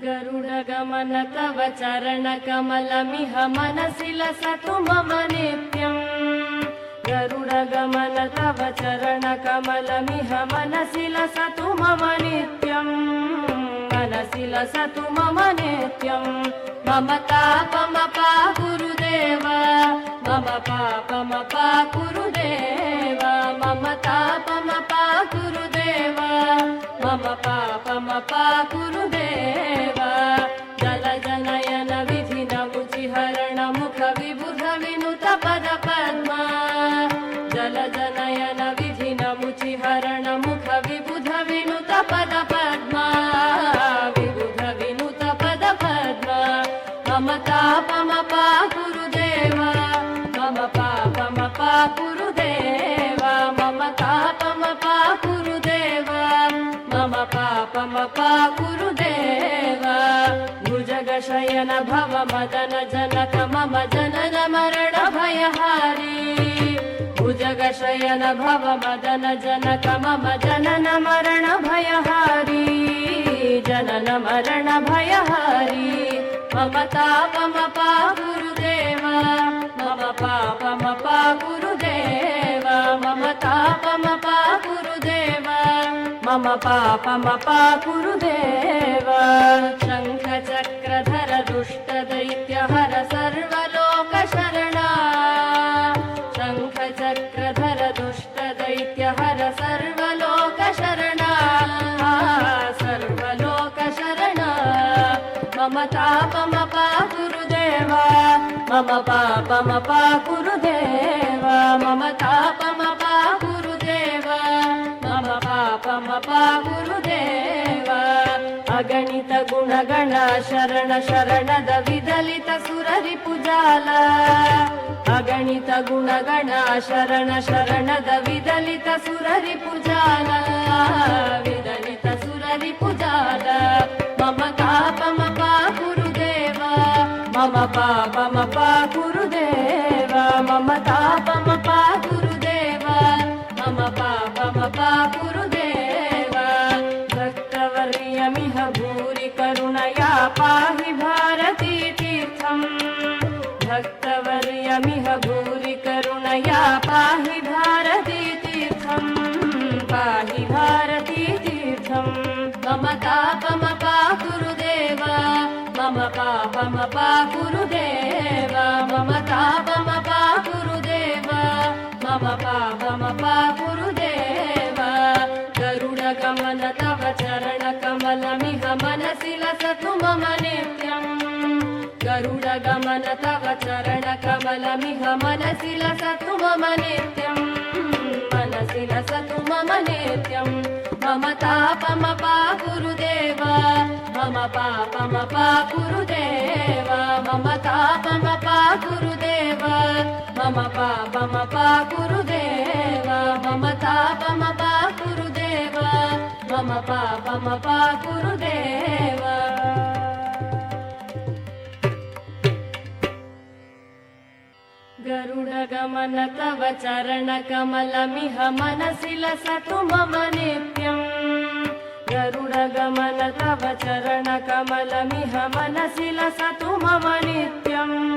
गरुडगमन तव चरणकमलमिह मनसि लसतु मम नित्यम्। गरुडगमन तव चरणकमलमिह मनसि लसतु मम नित्यम्। मनसि लसतु मम नित्यम्। मम तापमपा गुरुदेव, मम पापमपा गुरुदेव, मम तापमपा गुरुदेव, मम पापमपा गुरुदेव। जलजनयन विधिनमुचिहरण मुख विबुध विनुत पद पद्मा। जलजनयन विधिनमुचिहरण मुख विबुध विनुत पद पद्मा। विबुध विनुत पद पद्मा। मम तापमपा गुरुदेव, मम पापमपा गुरुदेव, मम तापमपा गुरुदेव, मम पापमपा गुरुदेव। भुजगशयन भव मदन जनक मम जनन मरण भयहारी। भुजगशयन भव मदन जनक मम जनन मरण भयहारी। जनन मरण भयहारी। मम तापमपा गुरुदेव, मम पापमपा गुरुदेव, मम तापमपा गुरुदेव, मम पापमपा गुरुदेव। शङ्ख चक्रधर दुष्ट दैत्यहर सर्वलोकशरणा। शङ्ख चक्रधर दुष्ट दैत्यहर सर्वलोकशरणा। सर्वलोकशरणा। मम तापमपा गुरुदेव, मम पापमपा गुरुदेव, मम तापमपा गुरुदेव, मम पापमपा गुरुदेव। अगणित गुणगण शरण शरणद विदलित सुररिपुजाल। अगणित गुणगण शरण शरणद विदलित सुररिपुजाल। विदलित सुररिपुजाल। मम तापमपा गुरुदेव, मम पापमपा गुरुदेव, मम तापमपा गुरुदेव, मम पापमपा गुरुदेव। भक्तवर्यमिह भूरि करुणया पाहि भारती तीर्थम्। भक्तवर्यमिह भूरि करुणया पाहि भारती तीर्थम्। पाहि भारती तीर्थम्। मम तापमपा गुरुदेव, मम पापमपा गुरुदेव, मम तापमपा गुरुदेव, मम पापमपा गुरुदेव। गरुडगमन तव चरणकमलमिह मनसि लसतु मम नित्यम्। गरुडगमन तव चरणकमलमिह मनसि लसतु मम नित्यम्। मनसि लसतु मम नित्यम्। मम तापमपा गुरुदेव, मम पापमपा गुरुदेव, मम तापमपा गुरुदेव, मम पापमपा गुरुदेव, मम तापमपा गुरुदेव, मम पापमपा गुरुदेव। गरुडगमन तव चरणकमलमिह मनसि लसतु मम नित्यम्। गरुडगमन तव चरणकमलमिह मनसि लसतु मम नित्यम्।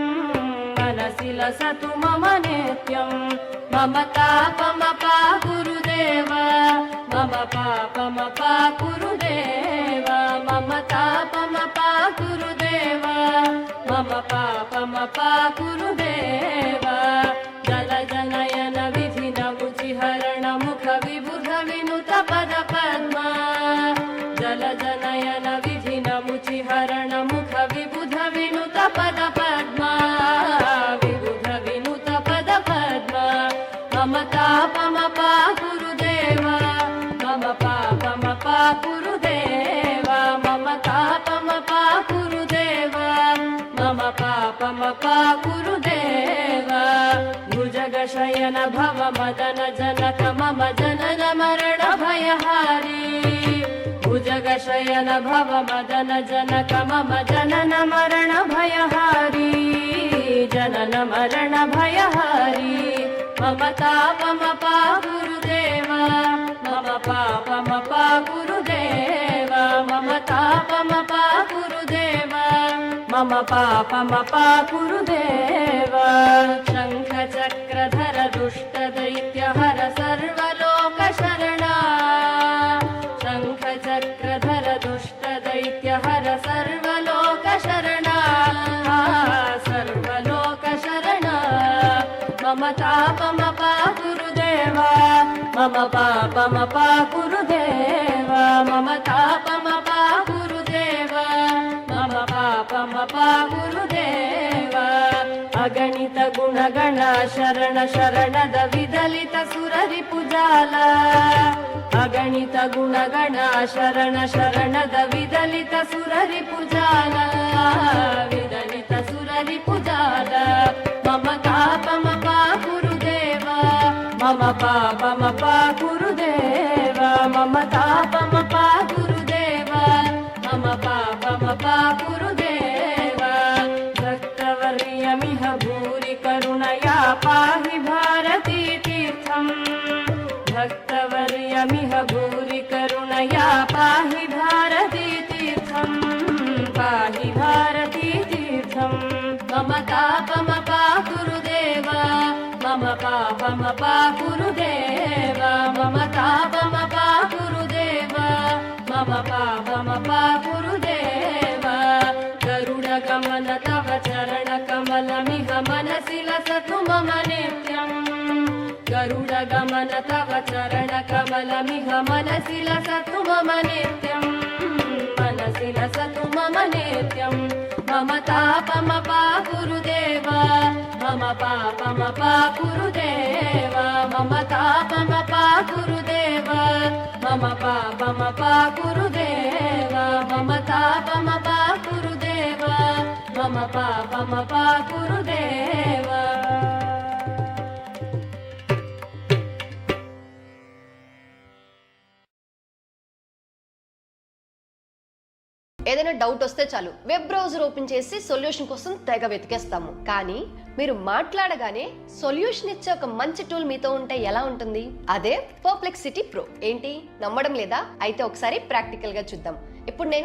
मनसि लसतु मम नित्यम्। मम तापमपा गुरुदेव, मम पापमपा गुरुदेव, मम तापमपा गुरुदेव, मम पापमपा गुरुदेव। जलजनयन विधिनमुचिहरण मुख विबुध विनुत पद पद्मा। जलजनयन विधिनमुचिहरण मुख विबुध विनुत पद पद्मा। विबुध विनुत पद पद्मा। मम तापमपा गुरुदेव, मम पापमपा गुरुदेव, मम तापमपा गुरुदेव, मम पापमपा गुरुदेव। भुजगशयन भव मदन जनक मम जनन मरण भयहारी। भुजगशयन भव मदन जनक मम जनन मरण भयहारी। जनन मरण भयहारी। मम तापमपा गुरुदेव, मम पापमपा गुरुदेव, मम तापमपा गुरुदेव, मम पापमपा गुरुदेव शङ्खचक्रधर दुष्टदैत्यहर सर्वलोकशरणा शङ्खचक्रधर दुष्टदैत्यहर सर्वलोकशरणा सर्वलोकशरणा मम तापमपा गुरुदेव मम पापमपा गुरुदेव मम तापमपा गुरुदेव मम पापमपा गुरुदेव अगणित गुणगण शरण शरणद विदलित सुररिपुजाल अगणित गुणगण शरण शरणद विदलित सुररिपुजाल विदलित सुररिपुजाल मम तापमपा गुरुदेव मम पापमपा गुरुदेव मम तापमपा गुरुदेव मम पापमपा गुरुदेव भक्तवर्यमिह भूरि करुणया पाहि भारती तीर्थम् भक्तवर्यमिह भूरि करुणया पाहि भारती तीर्थम् पाहि भारती तीर्थम् मम तापमपा गुरुदेव मम पापमपा गुरुदेव मम तापमपा गुरुदेव मम पापमपा गुरुदेव गरुडगमन तव चरणकमलमिह मनसि लसतु मम नित्यम् गरुडगमन तव चरणकमलमिह मनसि लसतु मम नित्यम् मनसि लसतु मम नित्यम् मम तापमपा गुरुदेव मम पापमपा गुरुदेव मम तापमपा गुरुदेव मम पापमपा गुरुदेव मम तापमपा गुरुदेव मम पापमपा गुरुदेव ఏదైనా డౌట్ వస్తే చాలు వెబ్ బ్రౌజర్ ఓపెన్ చేసి సొల్యూషన్ కోసం తెగ వెతికేస్తాము. కానీ మీరు మాట్లాడగానే సొల్యూషన్ ఇచ్చే ఒక మంచి టూల్ మీతో ఉంటే ఎలా ఉంటుంది? అదే పర్ప్లెక్సిటీ ప్రో. ఏంటి నమ్మడం లేదా? అయితే ఒకసారి ప్రాక్టికల్ గా చూద్దాం. ఇప్పుడు నేను